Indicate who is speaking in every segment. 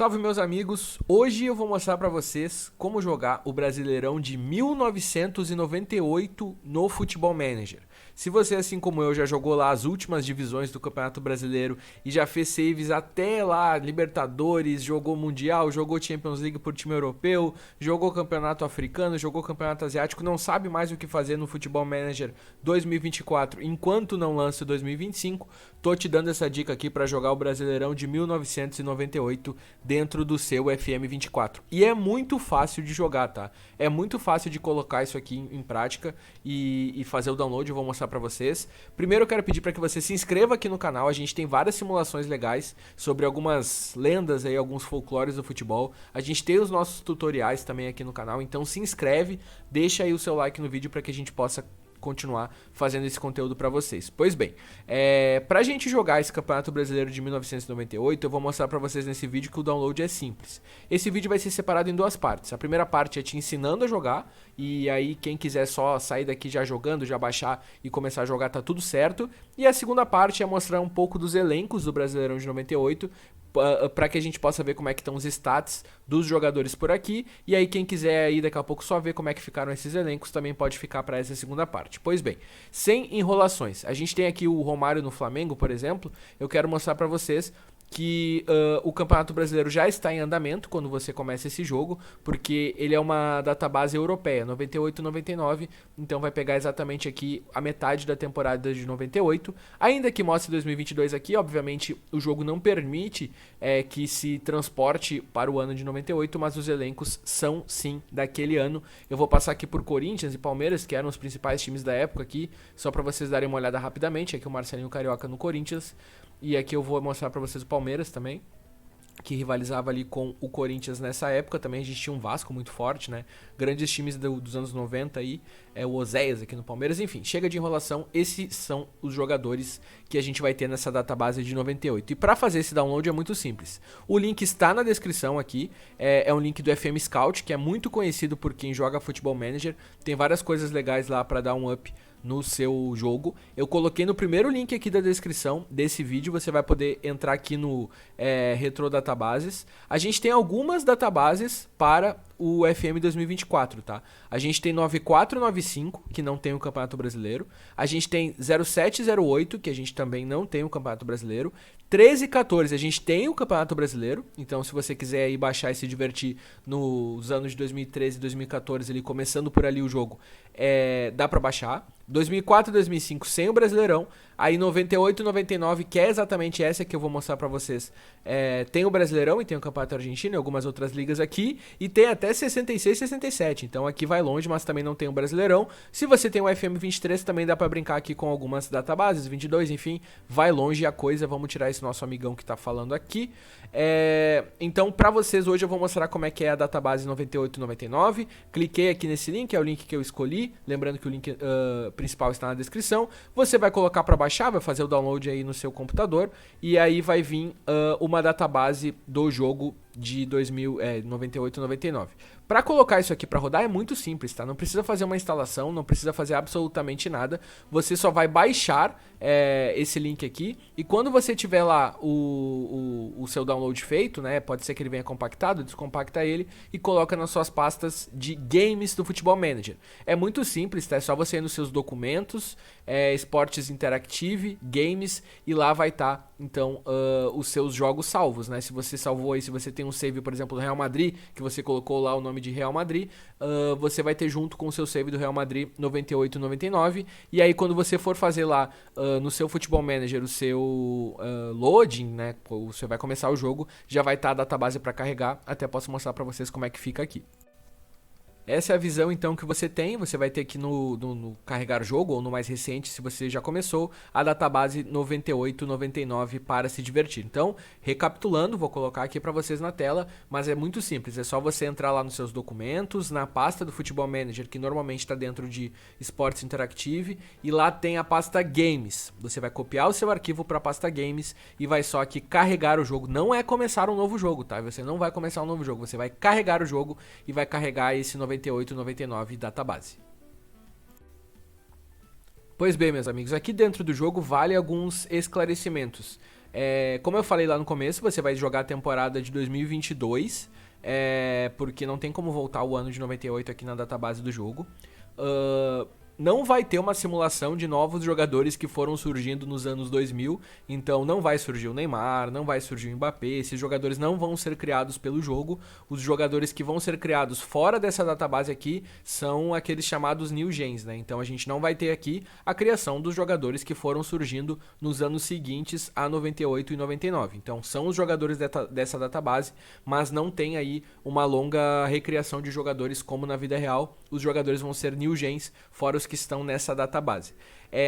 Speaker 1: Salve meus amigos, hoje eu vou mostrar pra vocês como jogar o Brasileirão de 1998 no Futebol Manager. Se você, assim como eu, já jogou lá as últimas divisões do Campeonato Brasileiro e já fez saves até lá Libertadores, jogou Mundial, jogou Champions League por time europeu, jogou Campeonato Africano, jogou Campeonato Asiático, não sabe mais o que fazer no Futebol Manager 2024 enquanto não lança o 2025, tô te dando essa dica aqui pra jogar o Brasileirão de 1998 dentro do seu FM24. E é muito fácil de jogar, tá? É muito fácil de colocar isso aqui em prática e fazer o download. Eu vou mostrar pra vocês. Primeiro eu quero pedir para que você se inscreva aqui no canal. A gente tem várias simulações legais sobre algumas lendas aí, alguns folclores do futebol. A gente tem os nossos tutoriais também aqui no canal. Então se inscreve, deixa aí o seu like no vídeo para que a gente possa continuar fazendo esse conteúdo pra vocês. Pois bem, pra gente jogar esse Campeonato Brasileiro de 1998, eu vou mostrar pra vocês nesse vídeo que o download é simples. Esse vídeo vai ser separado em duas partes. A primeira parte é te ensinando a jogar, e aí quem quiser só sair daqui já jogando, já baixar e começar a jogar, tá tudo certo. E a segunda parte é mostrar um pouco dos elencos do Brasileirão de 98, para que a gente possa ver como é que estão os stats dos jogadores por aqui. E aí quem quiser aí daqui a pouco só ver como é que ficaram esses elencos, também pode ficar para essa segunda parte. Pois bem, sem enrolações, a gente tem aqui o Romário no Flamengo, por exemplo. Eu quero mostrar para vocês que o Campeonato Brasileiro já está em andamento quando você começa esse jogo, porque ele é uma database europeia, 98-99, então vai pegar exatamente aqui a metade da temporada de 98, ainda que mostre 2022 aqui, obviamente o jogo não permite que se transporte para o ano de 98, mas os elencos são sim daquele ano. Eu vou passar aqui por Corinthians e Palmeiras, que eram os principais times da época aqui, só para vocês darem uma olhada rapidamente. Aqui o Marcelinho Carioca no Corinthians. E aqui eu vou mostrar pra vocês o Palmeiras também, que rivalizava ali com o Corinthians nessa época. Também a gente tinha um Vasco muito forte, né? Grandes times dos anos 90 aí, o Oséias aqui no Palmeiras. Enfim, chega de enrolação, esses são os jogadores que a gente vai ter nessa database de 98. E pra fazer esse download é muito simples. O link está na descrição aqui, é um link do FM Scout, que é muito conhecido por quem joga Futebol Manager. Tem várias coisas legais lá pra dar um up no seu jogo. Eu coloquei no primeiro link aqui da descrição desse vídeo, você vai poder entrar aqui no Retro Databases. A gente tem algumas databases para o FM 2024, tá? A gente tem 9495, que não tem o Campeonato Brasileiro. A gente tem 0708, que a gente também não tem o Campeonato Brasileiro. 1314, a gente tem o Campeonato Brasileiro. Então, se você quiser ir baixar e se divertir nos anos de 2013 e 2014, ali, começando por ali o jogo, dá pra baixar. 2004 e 2005 sem o Brasileirão. Aí 98 e 99, que é exatamente essa que eu vou mostrar pra vocês, tem o Brasileirão e tem o Campeonato Argentino e algumas outras ligas aqui. E tem até 66 e 67, então aqui vai longe, mas também não tem o Brasileirão. Se você tem o FM 23, também dá pra brincar aqui com algumas databases, 22, enfim, vai longe a coisa. Vamos tirar esse nosso amigão que tá falando aqui. Então pra vocês hoje eu vou mostrar como é que é a database 98 e 99. Cliquei aqui nesse link, é o link que eu escolhi, lembrando que o link principal está na descrição. Você vai colocar para baixar, vai fazer o download aí no seu computador e aí vai vir uma database do jogo de 98 e 99. Para colocar isso aqui para rodar é muito simples, tá? Não precisa fazer uma instalação, não precisa fazer absolutamente nada. Você só vai baixar esse link aqui e quando você tiver lá o seu download feito, né? Pode ser que ele venha compactado, descompacta ele e coloca nas suas pastas de games do Futebol Manager. É muito simples, tá? É só você ir nos seus documentos, Esportes Interactive, Games, e lá vai estar, então, os seus jogos salvos, né? Se você salvou aí, se você tem um save, por exemplo, do Real Madrid, que você colocou lá o nome de Real Madrid, você vai ter junto com o seu save do Real Madrid 98 e 99, e aí quando você for fazer lá no seu Futebol Manager o seu loading, né? Você vai começar o jogo, já vai estar a database para carregar, até posso mostrar para vocês como é que fica aqui. Essa é a visão então que você tem, você vai ter aqui no carregar jogo, ou no mais recente, se você já começou, a database 98, 99 para se divertir. Então, recapitulando, vou colocar aqui para vocês na tela, mas é muito simples, é só você entrar lá nos seus documentos, na pasta do Futebol Manager, que normalmente está dentro de Esportes Interactive, e lá tem a pasta Games. Você vai copiar o seu arquivo para a pasta Games e vai só aqui carregar o jogo, não é começar um novo jogo, tá? Você não vai começar um novo jogo, você vai carregar o jogo e vai carregar esse 98, 99 database. Pois bem, meus amigos, aqui dentro do jogo vale alguns esclarecimentos. Como eu falei lá no começo, você vai jogar a temporada de 2022, porque não tem como voltar o ano de 98 aqui na database do jogo. Não vai ter uma simulação de novos jogadores que foram surgindo nos anos 2000, então não vai surgir o Neymar, não vai surgir o Mbappé, esses jogadores não vão ser criados pelo jogo. Os jogadores que vão ser criados fora dessa database aqui são aqueles chamados New Gens, né? Então a gente não vai ter aqui a criação dos jogadores que foram surgindo nos anos seguintes a 98 e 99. Então são os jogadores dessa database, mas não tem aí uma longa recriação de jogadores como na vida real. Os jogadores vão ser New Gens, fora os que estão nessa database.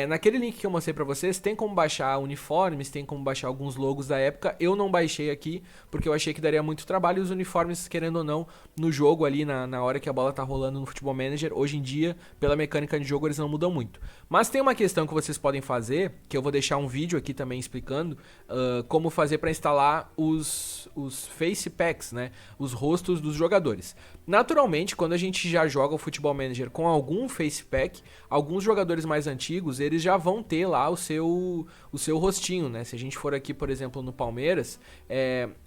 Speaker 1: Naquele link que eu mostrei pra vocês, tem como baixar uniformes, tem como baixar alguns logos da época. Eu não baixei aqui, porque eu achei que daria muito trabalho. E os uniformes, querendo ou não, no jogo ali, na hora que a bola tá rolando no Futebol Manager, hoje em dia, pela mecânica de jogo, eles não mudam muito. Mas tem uma questão que vocês podem fazer, que eu vou deixar um vídeo aqui também explicando, como fazer para instalar os face packs, né? Os rostos dos jogadores. Naturalmente, quando a gente já joga o Futebol Manager com algum face pack, alguns jogadores mais antigos, eles já vão ter lá o seu rostinho, né? Se a gente for aqui, por exemplo, no Palmeiras,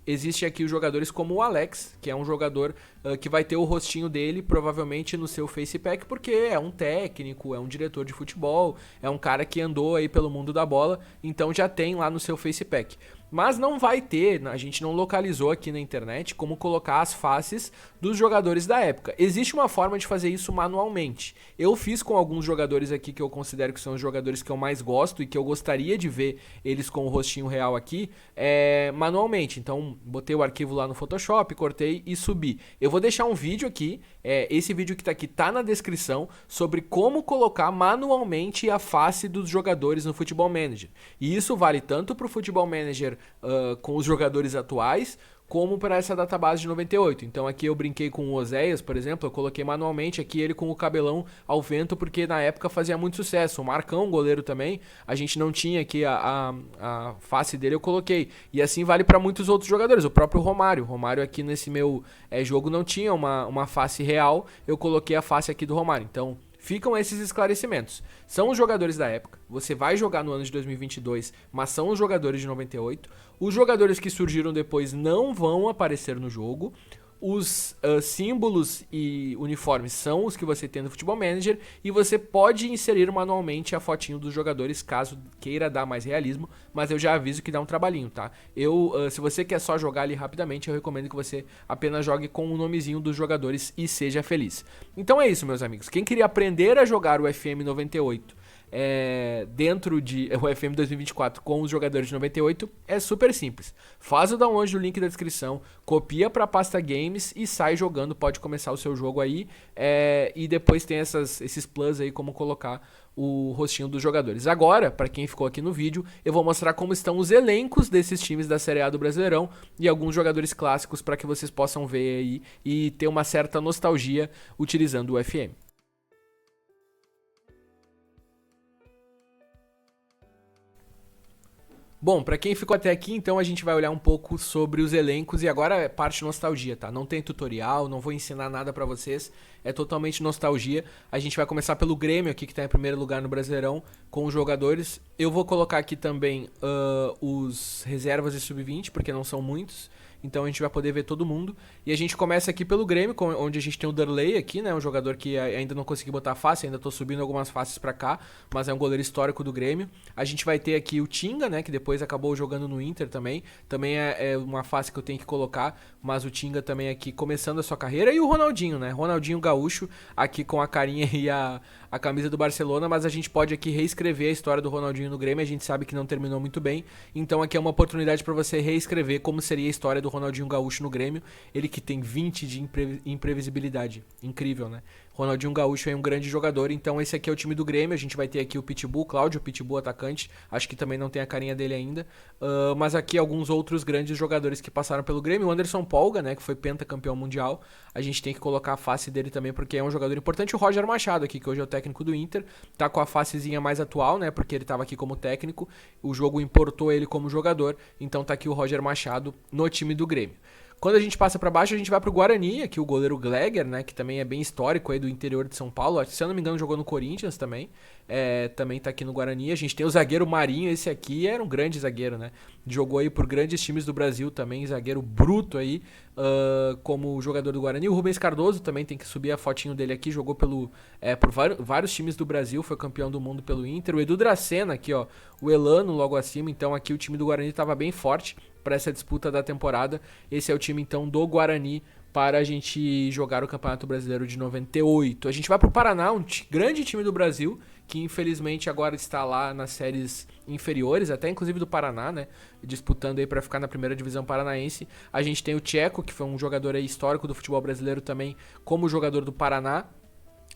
Speaker 1: existe aqui os jogadores como o Alex, que é um jogador que vai ter o rostinho dele provavelmente no seu face pack, porque é um técnico, é um diretor de futebol, é um cara que andou aí pelo mundo da bola, então já tem lá no seu face pack. Mas não vai ter, a gente não localizou aqui na internet como colocar as faces dos jogadores da época. Existe uma forma de fazer isso manualmente. Eu fiz com alguns jogadores aqui que eu considero que são os jogadores que eu mais gosto e que eu gostaria de ver eles com o rostinho real aqui, manualmente. Então, botei o arquivo lá no Photoshop, cortei e subi. Eu vou deixar um vídeo aqui, esse vídeo que tá aqui tá na descrição, sobre como colocar manualmente a face dos jogadores no Futebol Manager. E isso vale tanto pro Futebol Manager com os jogadores atuais, como para essa database de 98. Então aqui eu brinquei com o Oséias, por exemplo, eu coloquei manualmente aqui ele com o cabelão ao vento, porque na época fazia muito sucesso. O Marcão, goleiro também, a gente não tinha aqui a face dele, eu coloquei. E assim vale para muitos outros jogadores, o próprio Romário. O Romário aqui nesse meu jogo não tinha uma face real, eu coloquei a face aqui do Romário. Então ficam esses esclarecimentos. São os jogadores da época, você vai jogar no ano de 2022, mas são os jogadores de 98. Os jogadores que surgiram depois não vão aparecer no jogo. Os símbolos e uniformes são os que você tem no Futebol Manager, e você pode inserir manualmente a fotinho dos jogadores caso queira dar mais realismo, mas eu já aviso que dá um trabalhinho, tá? Se você quer só jogar ali rapidamente, eu recomendo que você apenas jogue com o nomezinho dos jogadores e seja feliz. Então é isso, meus amigos. Quem queria aprender a jogar o FM 98 dentro de o FM 2024 com os jogadores de 98, é super simples. Faz o download do link da descrição, copia para a pasta Games e sai jogando, pode começar o seu jogo aí, e depois tem esses plus aí como colocar o rostinho dos jogadores. Agora, para quem ficou aqui no vídeo, eu vou mostrar como estão os elencos desses times da Série A do Brasileirão e alguns jogadores clássicos para que vocês possam ver aí e ter uma certa nostalgia utilizando o FM. Bom, pra quem ficou até aqui, então a gente vai olhar um pouco sobre os elencos e agora é parte nostalgia, tá? Não tem tutorial, não vou ensinar nada pra vocês, é totalmente nostalgia. A gente vai começar pelo Grêmio aqui, que tá em primeiro lugar no Brasileirão, com os jogadores. Eu vou colocar aqui também os reservas e sub-20, porque não são muitos. Então a gente vai poder ver todo mundo. E a gente começa aqui pelo Grêmio, onde a gente tem o Darley aqui, né? Um jogador que ainda não consegui botar face, ainda tô subindo algumas faces pra cá, mas é um goleiro histórico do Grêmio. A gente vai ter aqui o Tinga, né? Que depois acabou jogando no Inter também. Também é uma face que eu tenho que colocar, mas o Tinga também aqui começando a sua carreira. E o Ronaldinho, né? Ronaldinho Gaúcho, aqui com a carinha e a camisa do Barcelona, mas a gente pode aqui reescrever a história do Ronaldinho no Grêmio. A gente sabe que não terminou muito bem, então aqui é uma oportunidade para você reescrever como seria a história do Ronaldinho Gaúcho no Grêmio. Ele que tem 20 de imprevisibilidade, incrível, né? Ronaldinho Gaúcho é um grande jogador, então esse aqui é o time do Grêmio. A gente vai ter aqui o Pitbull, Cláudio Pitbull, atacante, acho que também não tem a carinha dele ainda, mas aqui alguns outros grandes jogadores que passaram pelo Grêmio. O Anderson Polga, né, que foi pentacampeão mundial, a gente tem que colocar a face dele também porque é um jogador importante. O Roger Machado aqui, que hoje é o técnico do Inter, tá com a facezinha mais atual, né, porque ele tava aqui como técnico, o jogo importou ele como jogador, então tá aqui o Roger Machado no time do Grêmio. Quando a gente passa pra baixo, a gente vai pro Guarani, aqui o goleiro Gleger, né, que também é bem histórico aí do interior de São Paulo. Se eu não me engano, jogou no Corinthians também. Também tá aqui no Guarani. A gente tem o zagueiro Marinho, esse aqui era um grande zagueiro, né? Jogou aí por grandes times do Brasil também, zagueiro bruto aí, como jogador do Guarani. O Rubens Cardoso também tem que subir a fotinho dele aqui, jogou por vários times do Brasil, foi campeão do mundo pelo Inter. O Edu Dracena aqui, ó, o Elano logo acima. Então aqui o time do Guarani tava bem forte para essa disputa da temporada. Esse é o time então do Guarani para a gente jogar o Campeonato Brasileiro de 98. A gente vai pro Paraná, um grande time do Brasil, que infelizmente agora está lá nas séries inferiores, até inclusive do Paraná, né, disputando aí para ficar na primeira divisão paranaense. A gente tem o Tcheco, que foi um jogador aí histórico do futebol brasileiro também, como jogador do Paraná,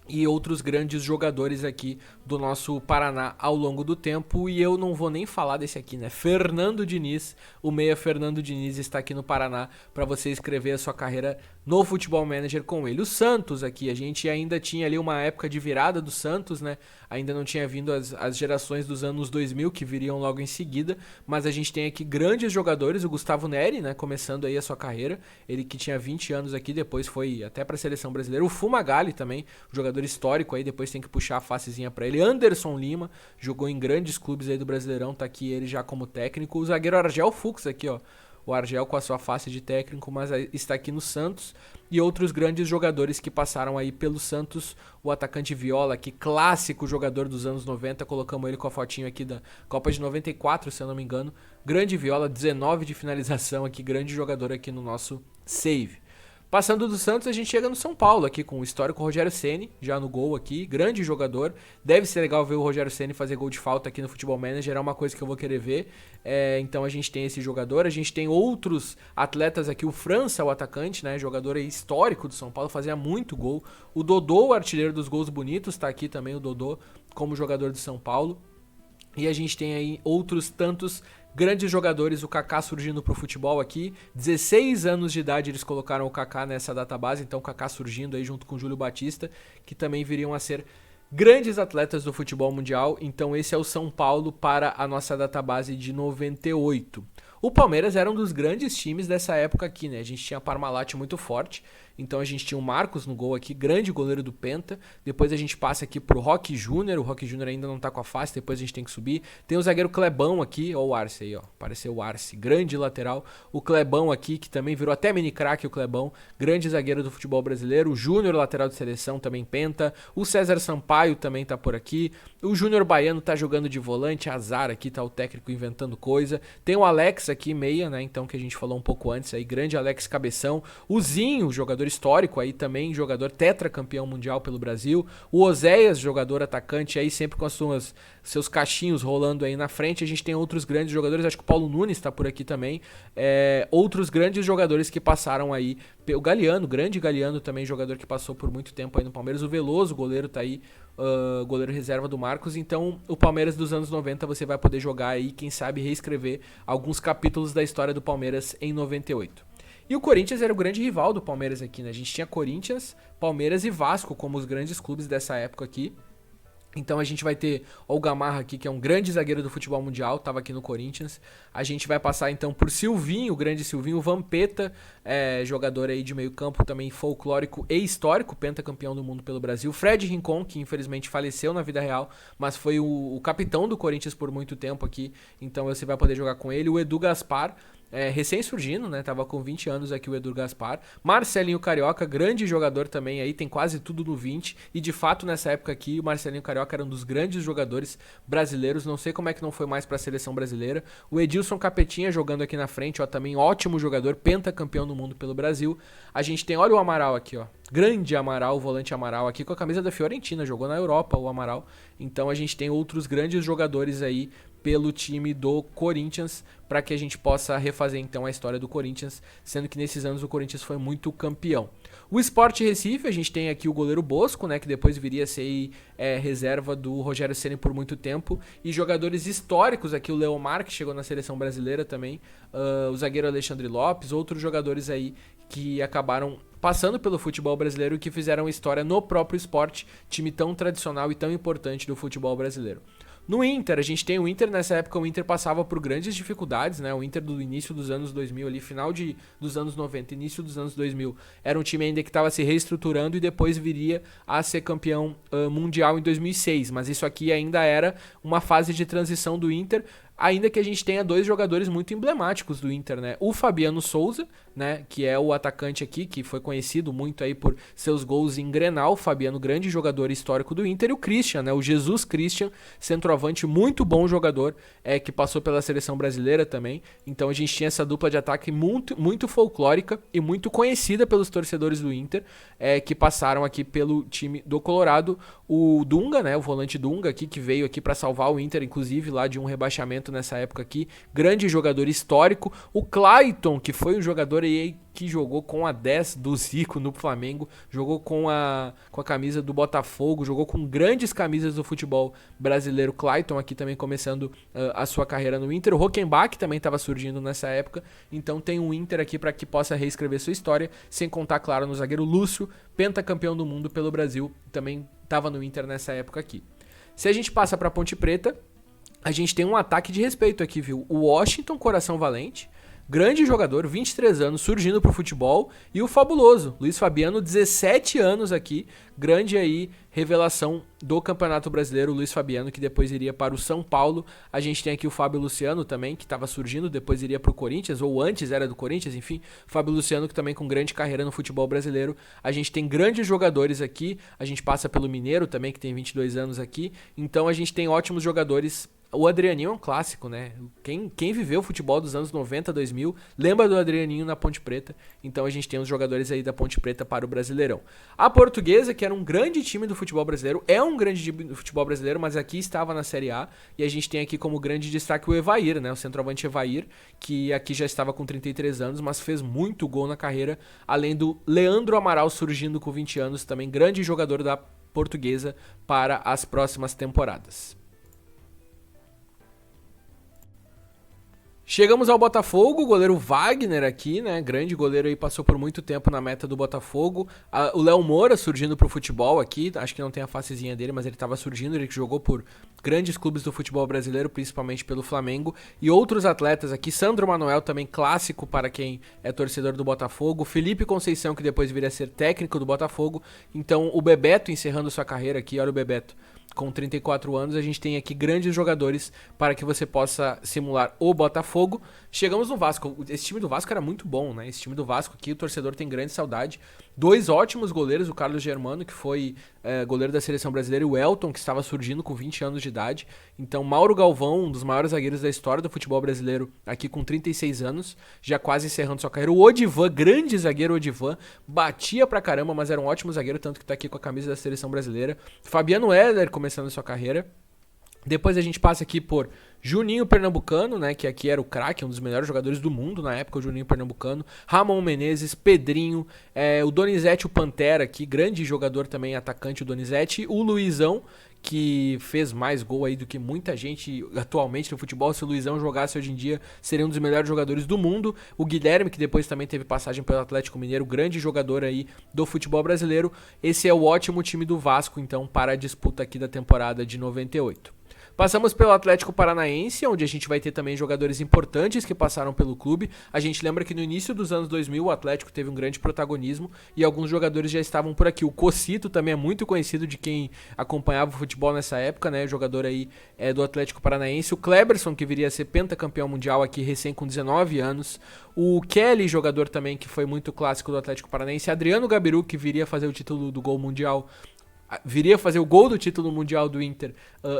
Speaker 1: e outros grandes jogadores aqui do nosso Paraná ao longo do tempo. E eu não vou nem falar desse aqui, né? Fernando Diniz, o meia Fernando Diniz está aqui no Paraná para você escrever a sua carreira no Futebol Manager com ele. O Santos aqui, a gente ainda tinha ali uma época de virada do Santos, né? Ainda não tinha vindo as gerações dos anos 2000 que viriam logo em seguida, mas a gente tem aqui grandes jogadores, o Gustavo Neri, né? Começando aí a sua carreira, ele que tinha 20 anos aqui, depois foi até para a seleção brasileira. O Fumagalli também, jogador histórico aí, depois tem que puxar a facezinha pra ele. Anderson Lima, jogou em grandes clubes aí do Brasileirão, tá aqui ele já como técnico. O zagueiro Argel Fux aqui, ó, o Argel com a sua face de técnico, mas está aqui no Santos. E outros grandes jogadores que passaram aí pelo Santos, o atacante Viola, que clássico jogador dos anos 90, colocamos ele com a fotinho aqui da Copa de 94, se eu não me engano. Grande Viola, 19 de finalização aqui, grande jogador aqui no nosso save. Passando do Santos, a gente chega no São Paulo aqui com o histórico Rogério Ceni, já no gol aqui, grande jogador. Deve ser legal ver o Rogério Ceni fazer gol de falta aqui no Futebol Manager, é uma coisa que eu vou querer ver. Então a gente tem esse jogador, a gente tem outros atletas aqui, o França, o atacante, né, jogador aí histórico do São Paulo, fazia muito gol. O Dodô, o artilheiro dos gols bonitos, tá aqui também o Dodô como jogador do São Paulo. E a gente tem aí outros tantos grandes jogadores, o Kaká surgindo pro futebol aqui, 16 anos de idade eles colocaram o Kaká nessa database, então o Kaká surgindo aí junto com o Júlio Batista, que também viriam a ser grandes atletas do futebol mundial. Então esse é o São Paulo para a nossa database de 98. O Palmeiras era um dos grandes times dessa época aqui, né? A gente tinha a Parmalat muito forte, então a gente tinha o Marcos no gol aqui, grande goleiro do Penta. Depois a gente passa aqui pro Roque Júnior, o Roque Júnior ainda não tá com a face, depois a gente tem que subir. Tem o zagueiro Clebão aqui, ó o Arce aí, ó, apareceu o Arce, grande lateral. O Clebão aqui, que também virou até mini craque o Clebão, grande zagueiro do futebol brasileiro. O Júnior, lateral de seleção, também Penta. O César Sampaio também tá por aqui. O Júnior Baiano tá jogando de volante, azar aqui, tá o técnico inventando coisa. Tem o Alex aqui, meia, né, então que a gente falou um pouco antes aí, grande Alex Cabeção. O Zinho, jogador histórico aí também, jogador tetracampeão mundial pelo Brasil. O Oséias, jogador atacante aí, sempre com seus cachinhos rolando aí na frente. A gente tem outros grandes jogadores, acho que o Paulo Nunes tá por aqui também. Outros grandes jogadores que passaram aí. O Galeano, grande Galeano também, jogador que passou por muito tempo aí no Palmeiras. O Veloso, goleiro, tá aí, goleiro reserva do Marcos. Então o Palmeiras dos anos 90 você vai poder jogar aí, quem sabe reescrever alguns capítulos da história do Palmeiras em 98. E o Corinthians era o grande rival do Palmeiras aqui, né? A gente tinha Corinthians, Palmeiras e Vasco como os grandes clubes dessa época aqui. Então a gente vai ter o Gamarra aqui, que é um grande zagueiro do futebol mundial, estava aqui no Corinthians. A gente vai passar então por Silvinho, o grande Silvinho, o Vampeta, jogador aí de meio campo também folclórico e histórico, pentacampeão do mundo pelo Brasil. Fred Rincon, que infelizmente faleceu na vida real, mas foi o capitão do Corinthians por muito tempo aqui, então você vai poder jogar com ele. O Edu Gaspar, recém-surgindo, né? Tava com 20 anos aqui o Edu Gaspar. Marcelinho Carioca, grande jogador também aí, tem quase tudo no 20. E de fato, nessa época aqui, o Marcelinho Carioca era um dos grandes jogadores brasileiros. Não sei como é que não foi mais pra seleção brasileira. O Edilson Capetinha jogando aqui na frente, ó, também ótimo jogador, pentacampeão do mundo pelo Brasil. A gente tem, olha o Amaral aqui, ó. Grande Amaral, o volante Amaral aqui com a camisa da Fiorentina, jogou na Europa o Amaral. Então a gente tem outros grandes jogadores aí pelo time do Corinthians, para que a gente possa refazer então a história do Corinthians, sendo que nesses anos o Corinthians foi muito campeão. O Sport Recife, a gente tem aqui o goleiro Bosco, né, que depois viria a ser reserva do Rogério Ceni por muito tempo, e jogadores históricos aqui, o Leomar, que chegou na seleção brasileira também, o zagueiro Alexandre Lopes, outros jogadores aí que acabaram passando pelo futebol brasileiro e que fizeram história no próprio esporte, time tão tradicional e tão importante do futebol brasileiro. No Inter, a gente tem o Inter, nessa época o Inter passava por grandes dificuldades, né? O Inter do início dos anos 2000 ali, final dos anos 90, início dos anos 2000, era um time ainda que estava se reestruturando e depois viria a ser campeão mundial em 2006, mas isso aqui ainda era uma fase de transição do Inter, ainda que a gente tenha dois jogadores muito emblemáticos do Inter, né? O Fabiano Souza, né, que é o atacante aqui, que foi conhecido muito aí por seus gols em Grenal, Fabiano, grande jogador histórico do Inter, e o Christian, né, o Jesus Christian, centroavante, muito bom jogador, que passou pela seleção brasileira também. Então a gente tinha essa dupla de ataque muito folclórica e muito conhecida pelos torcedores do Inter, que passaram aqui pelo time do Colorado. O Dunga, né, o volante Dunga aqui, que veio aqui para salvar o Inter, inclusive lá de um rebaixamento nessa época aqui, grande jogador histórico. O Clayton, que foi um jogador aí que jogou com a 10 do Zico no Flamengo, jogou com a camisa do Botafogo, jogou com grandes camisas do futebol brasileiro. Clayton aqui também começando a sua carreira no Inter. O Rockenbach também estava surgindo nessa época, então tem um Inter aqui para que possa reescrever sua história, sem contar, claro, no zagueiro Lúcio, pentacampeão do mundo pelo Brasil, também estava no Inter nessa época aqui. Se a gente passa para Ponte Preta, a gente tem um ataque de respeito aqui, viu? O Washington Coração Valente, grande jogador, 23 anos, surgindo pro futebol. E o fabuloso Luiz Fabiano, 17 anos aqui, grande aí revelação do Campeonato Brasileiro, o Luiz Fabiano, que depois iria para o São Paulo. A gente tem aqui o Fábio Luciano também, que estava surgindo, depois iria pro Corinthians, ou antes era do Corinthians, enfim. Fábio Luciano, que também com grande carreira no futebol brasileiro. A gente tem grandes jogadores aqui, a gente passa pelo Mineiro também, que tem 22 anos aqui. Então a gente tem ótimos jogadores. O Adrianinho é um clássico, né? Quem viveu o futebol dos anos 90, 2000, lembra do Adrianinho na Ponte Preta. Então a gente tem os jogadores aí da Ponte Preta para o Brasileirão. A Portuguesa, que era um grande time do futebol brasileiro, é um grande time do futebol brasileiro, mas aqui estava na Série A. E a gente tem aqui como grande destaque o Evair, né? O centroavante Evair, que aqui já estava com 33 anos, mas fez muito gol na carreira. Além do Leandro Amaral surgindo com 20 anos, também grande jogador da Portuguesa para as próximas temporadas. Chegamos ao Botafogo, o goleiro Wagner aqui, né, grande goleiro aí, passou por muito tempo na meta do Botafogo. O Léo Moura surgindo pro futebol aqui, acho que não tem a facezinha dele, mas ele estava surgindo, ele jogou por grandes clubes do futebol brasileiro, principalmente pelo Flamengo. E outros atletas aqui, Sandro Manuel também clássico para quem é torcedor do Botafogo, Felipe Conceição, que depois viria a ser técnico do Botafogo. Então o Bebeto encerrando sua carreira aqui, olha o Bebeto. Com 34 anos, a gente tem aqui grandes jogadores para que você possa simular o Botafogo. Chegamos no Vasco. Esse time do Vasco era muito bom, né? Esse time do Vasco aqui, o torcedor tem grande saudade. Dois ótimos goleiros, o Carlos Germano, que foi goleiro da Seleção Brasileira, e o Elton, que estava surgindo com 20 anos de idade. Então, Mauro Galvão, um dos maiores zagueiros da história do futebol brasileiro, aqui com 36 anos, já quase encerrando sua carreira. O Odivan, grande zagueiro Odivan, batia pra caramba, mas era um ótimo zagueiro, tanto que tá aqui com a camisa da Seleção Brasileira. Fabiano Heller, começando sua carreira. Depois a gente passa aqui por Juninho Pernambucano, né, que aqui era o craque, um dos melhores jogadores do mundo na época, o Juninho Pernambucano, Ramon Menezes, Pedrinho, o Donizete, o Pantera aqui, grande jogador também, atacante o Donizete, o Luizão, que fez mais gol aí do que muita gente atualmente no futebol. Se o Luizão jogasse hoje em dia, seria um dos melhores jogadores do mundo. O Guilherme, que depois também teve passagem pelo Atlético Mineiro, grande jogador aí do futebol brasileiro. Esse é o ótimo time do Vasco, então, para a disputa aqui da temporada de 98. Passamos pelo Atlético Paranaense, onde a gente vai ter também jogadores importantes que passaram pelo clube. A gente lembra que no início dos anos 2000 o Atlético teve um grande protagonismo e alguns jogadores já estavam por aqui. O Cocito também é muito conhecido de quem acompanhava o futebol nessa época, né? Jogador aí do Atlético Paranaense. O Kleberson, que viria a ser pentacampeão mundial aqui, recém com 19 anos. O Kelly, jogador também que foi muito clássico do Atlético Paranaense. Adriano Gabiru, que viria a fazer o título do gol mundial, viria a fazer o gol do título mundial do Inter,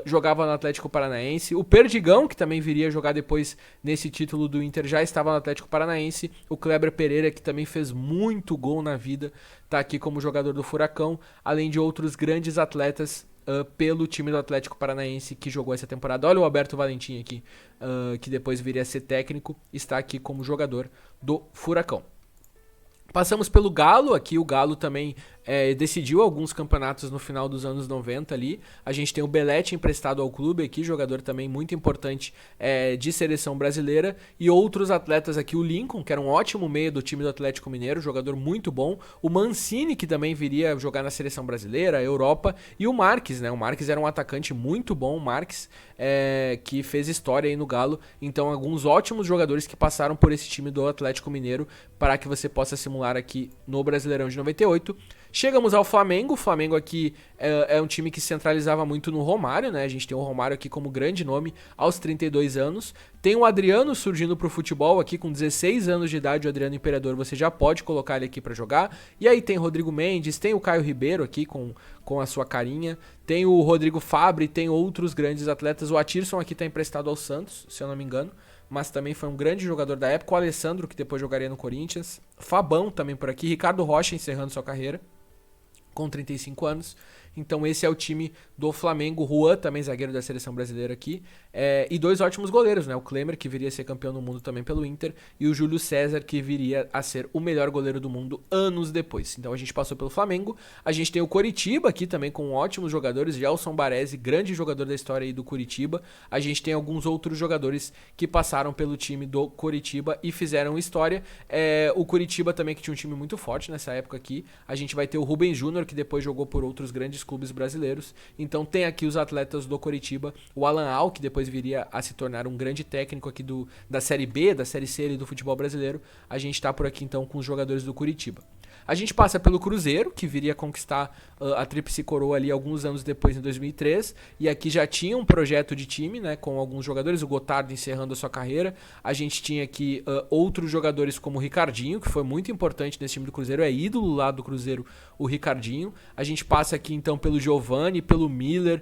Speaker 1: jogava no Atlético Paranaense. O Perdigão, que também viria a jogar depois nesse título do Inter, já estava no Atlético Paranaense. O Kleber Pereira, que também fez muito gol na vida, está aqui como jogador do Furacão, além de outros grandes atletas pelo time do Atlético Paranaense que jogou essa temporada. Olha o Alberto Valentim aqui, que depois viria a ser técnico, está aqui como jogador do Furacão. Passamos pelo Galo, aqui o Galo também decidiu alguns campeonatos no final dos anos 90 ali. A gente tem o Belletti emprestado ao clube aqui, jogador também muito importante de seleção brasileira, e outros atletas aqui, o Lincoln, que era um ótimo meia do time do Atlético Mineiro, jogador muito bom, o Mancini, que também viria jogar na seleção brasileira, Europa, e o Marques, né? O Marques era um atacante muito bom, o Marques, que fez história aí no Galo. Então, alguns ótimos jogadores que passaram por esse time do Atlético Mineiro para que você possa simular aqui no Brasileirão de 98. Chegamos ao Flamengo. O Flamengo aqui é um time que centralizava muito no Romário, né? A gente tem o Romário aqui como grande nome aos 32 anos. Tem o Adriano surgindo pro futebol aqui com 16 anos de idade. O Adriano Imperador, você já pode colocar ele aqui para jogar. E aí tem Rodrigo Mendes, tem o Caio Ribeiro aqui com a sua carinha. Tem o Rodrigo Fabre, tem outros grandes atletas. O Atirson aqui tá emprestado ao Santos, se eu não me engano, mas também foi um grande jogador da época. O Alessandro, que depois jogaria no Corinthians. Fabão também por aqui. Ricardo Rocha encerrando sua carreira com 35 anos. Então esse é o time do Flamengo. Juan, também zagueiro da seleção brasileira aqui. E dois ótimos goleiros, né? O Klemer, que viria a ser campeão do mundo também pelo Inter, e o Júlio César, que viria a ser o melhor goleiro do mundo anos depois. Então a gente passou pelo Flamengo. A gente tem o Coritiba aqui também com ótimos jogadores. Gelson Baresi, grande jogador da história aí do Coritiba. A gente tem alguns outros jogadores que passaram pelo time do Coritiba e fizeram história. O Coritiba também, que tinha um time muito forte nessa época aqui. A gente vai ter o Rubem Júnior, que depois jogou por outros grandes clubes brasileiros. Então tem aqui os atletas do Coritiba. O Alan Al, que depois viria a se tornar um grande técnico aqui da Série B, da Série C ali do futebol brasileiro. A gente tá por aqui então com os jogadores do Coritiba. A gente passa pelo Cruzeiro, que viria a conquistar a Tríplice Coroa ali alguns anos depois, em 2003. E aqui já tinha um projeto de time, né, com alguns jogadores. O Gotardo encerrando a sua carreira. A gente tinha aqui outros jogadores como o Ricardinho, que foi muito importante nesse time do Cruzeiro. É ídolo lá do Cruzeiro, o Ricardinho. A gente passa aqui então pelo Giovani, pelo Miller,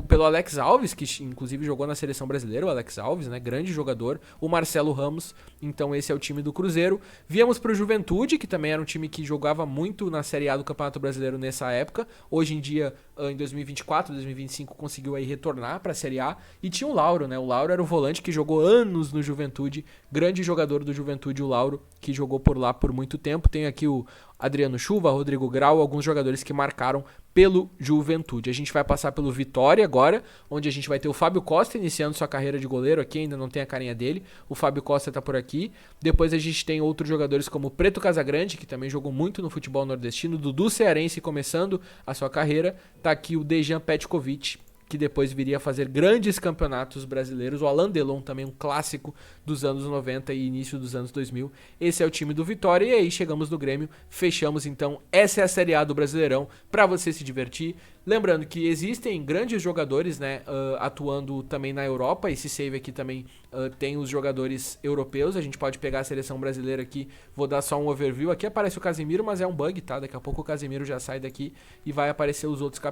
Speaker 1: pelo Alex Alves, que inclusive jogou na seleção brasileira. O Alex Alves, né, grande jogador. O Marcelo Ramos. Então esse é o time do Cruzeiro. Viemos pro Juventude, que também era um time que jogava muito na Série A do Campeonato Brasileiro nessa época. Hoje em dia, em 2024, 2025, conseguiu aí retornar para a Série A. E tinha o Lauro, né? O Lauro era o volante que jogou anos no Juventude. Grande jogador do Juventude, o Lauro, que jogou por lá por muito tempo. Tem aqui o Adriano Chuva, Rodrigo Grau, alguns jogadores que marcaram pelo Juventude. A gente vai passar pelo Vitória agora, onde a gente vai ter o Fábio Costa iniciando sua carreira de goleiro aqui, ainda não tem a carinha dele. O Fábio Costa tá por aqui. Depois a gente tem outros jogadores como o Preto Casagrande, que também jogou muito no futebol nordestino. Dudu Cearense começando a sua carreira. Tá aqui o Dejan Petkovic, que depois viria a fazer grandes campeonatos brasileiros. O Alain Delon, também um clássico dos anos 90 e início dos anos 2000. Esse é o time do Vitória. E aí chegamos no Grêmio, fechamos então. Essa é a Série A do Brasileirão, para você se divertir. Lembrando que existem grandes jogadores, né, atuando também na Europa. Esse save aqui também tem os jogadores europeus. A gente pode pegar a seleção brasileira aqui. Vou dar só um overview. Aqui aparece o Casemiro, mas é um bug, tá? Daqui a pouco o Casemiro já sai daqui e vai aparecer os outros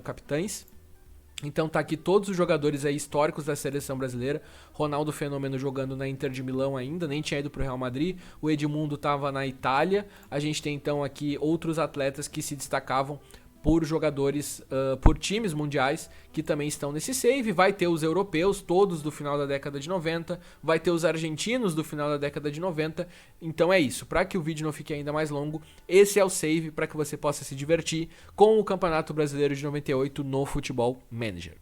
Speaker 1: capitães. Então tá aqui todos os jogadores aí históricos da seleção brasileira. Ronaldo Fenômeno jogando na Inter de Milão ainda, nem tinha ido pro Real Madrid. O Edmundo tava na Itália. A gente tem então aqui outros atletas que se destacavam por jogadores, por times mundiais que também estão nesse save. Vai ter os europeus, todos do final da década de 90. Vai ter os argentinos do final da década de 90. Então é isso. Para que o vídeo não fique ainda mais longo, esse é o save para que você possa se divertir com o Campeonato Brasileiro de 98 no Futebol Manager.